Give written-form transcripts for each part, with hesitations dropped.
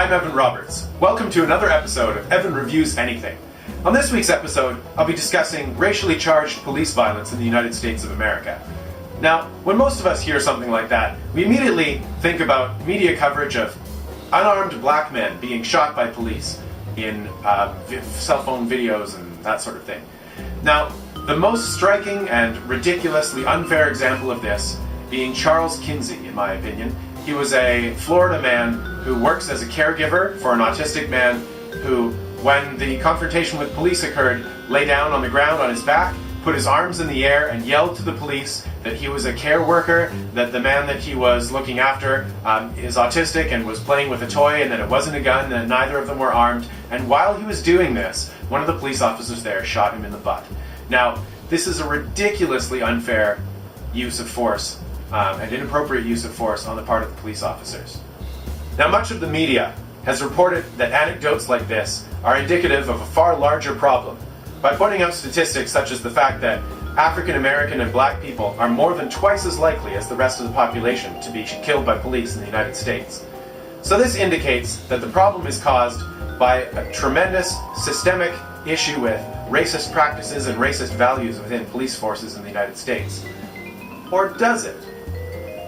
I'm Evan Roberts. Welcome to another episode of Evan Reviews Anything. On this week's episode, I'll be discussing racially charged police violence in the United States of America. Now, when most of us hear something like that, we immediately think about media coverage of unarmed black men being shot by police in cell phone videos and that sort of thing. Now, the most striking and ridiculously unfair example of this being Charles Kinsey, in my opinion. He was a Florida man who works as a caregiver for an autistic man who, when the confrontation with police occurred, lay down on the ground on his back, put his arms in the air and yelled to the police that he was a care worker, that the man that he was looking after is autistic and was playing with a toy, and that it wasn't a gun, and neither of them were armed. And while he was doing this, one of the police officers there shot him in the butt. Now, this is a ridiculously unfair use of force and inappropriate use of force on the part of the police officers. Now, much of the media has reported that anecdotes like this are indicative of a far larger problem by pointing out statistics such as the fact that African American and black people are more than twice as likely as the rest of the population to be killed by police in the United States. So this indicates that the problem is caused by a tremendous systemic issue with racist practices and racist values within police forces in the United States. Or does it?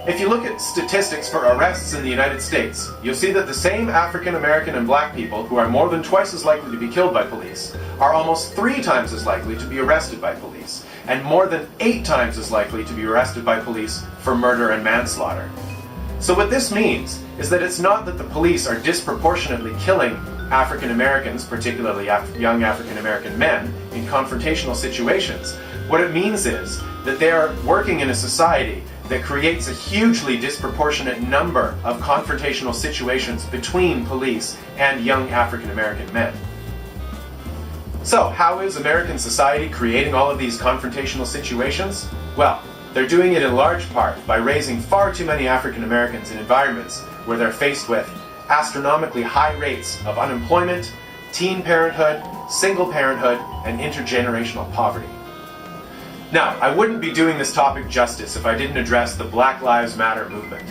If you look at statistics for arrests in the United States, you'll see that the same African American and black people who are more than twice as likely to be killed by police are almost 3 times as likely to be arrested by police, and more than 8 times as likely to be arrested by police for murder and manslaughter. So what this means is that it's not that the police are disproportionately killing African Americans, particularly young African American men, in confrontational situations. What it means is that they are working in a society that creates a hugely disproportionate number of confrontational situations between police and young African American men. So, how is American society creating all of these confrontational situations? Well, they're doing it in large part by raising far too many African Americans in environments where they're faced with astronomically high rates of unemployment, teen parenthood, single parenthood, and intergenerational poverty. Now, I wouldn't be doing this topic justice if I didn't address the Black Lives Matter movement.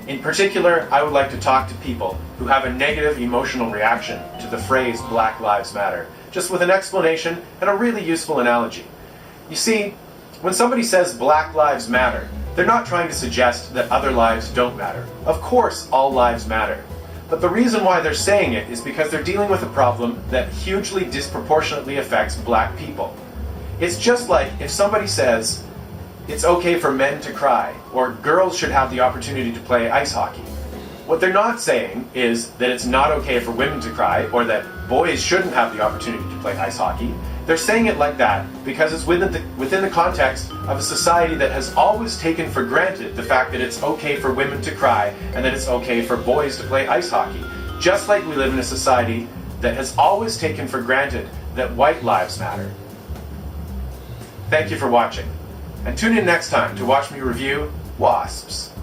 In particular, I would like to talk to people who have a negative emotional reaction to the phrase Black Lives Matter, just with an explanation and a really useful analogy. You see, when somebody says Black Lives Matter, they're not trying to suggest that other lives don't matter. Of course, all lives matter. But the reason why they're saying it is because they're dealing with a problem that hugely disproportionately affects black people. It's just like if somebody says it's okay for men to cry, or girls should have the opportunity to play ice hockey. What they're not saying is that it's not okay for women to cry, or that boys shouldn't have the opportunity to play ice hockey. They're saying it like that because it's within the context of a society that has always taken for granted the fact that it's okay for women to cry and that it's okay for boys to play ice hockey. Just like we live in a society that has always taken for granted that white lives matter. Thank you for watching, and tune in next time to watch me review Wasps.